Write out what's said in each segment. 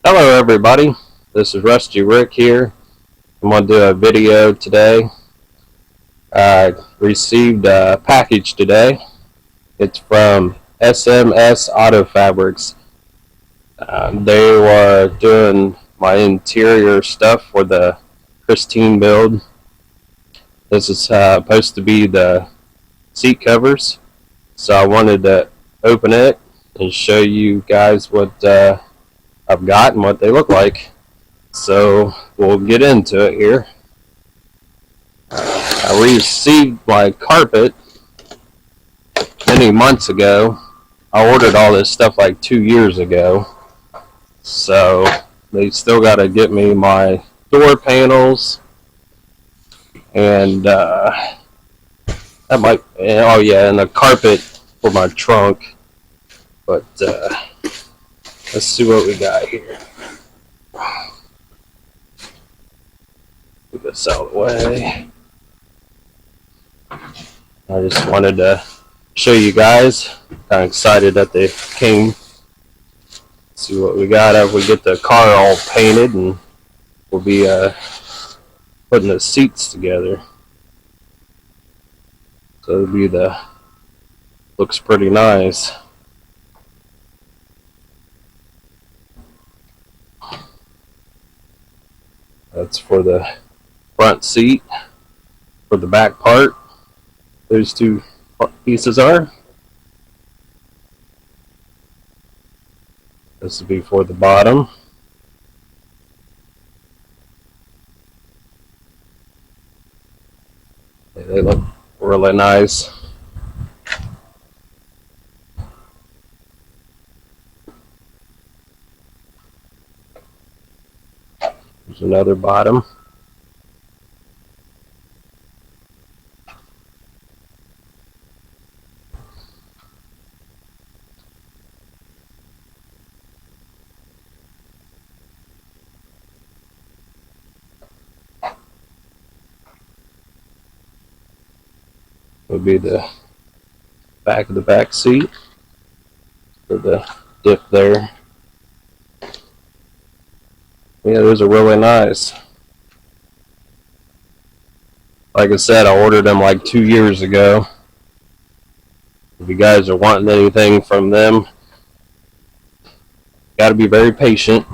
Hello everybody, this is Rusty Rick here. I'm going to do a video today. I received a package today. It's from SMS Auto Fabrics. They were doing my interior stuff for the Christine build. This is supposed to be the seat covers, so I wanted to open it and show you guys what I've got and what they look like. So we'll get into it here. I received my carpet many months ago. I ordered all this stuff like 2 years ago. So they still got to get me my door panels and that might, oh yeah, and the carpet for my trunk. But let's see what we got here. Get this out of the way. I just wanted to show you guys. Kind of excited that they came. See what we got after we get the car all painted, and we'll be putting the seats together. So it'll be looks pretty nice. That's for the front seat. For the back part, those two pieces are. This will be for the bottom. They look really nice. There's another bottom. Would be the back of the back seat for the dip there. Yeah, those are really nice. Like I said, I ordered them like 2 years ago. If you guys are wanting anything from them, got to be very patient.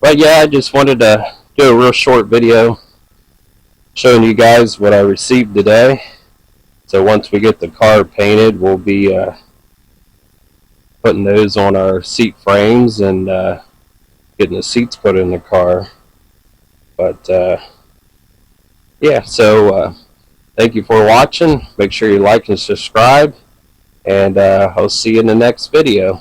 But yeah, I just wanted to do a real short video showing you guys what I received today. So once we get the car painted, we'll be putting those on our seat frames and getting the seats put in the car. But yeah, so thank you for watching. Make sure you like and subscribe, and I'll see you in the next video.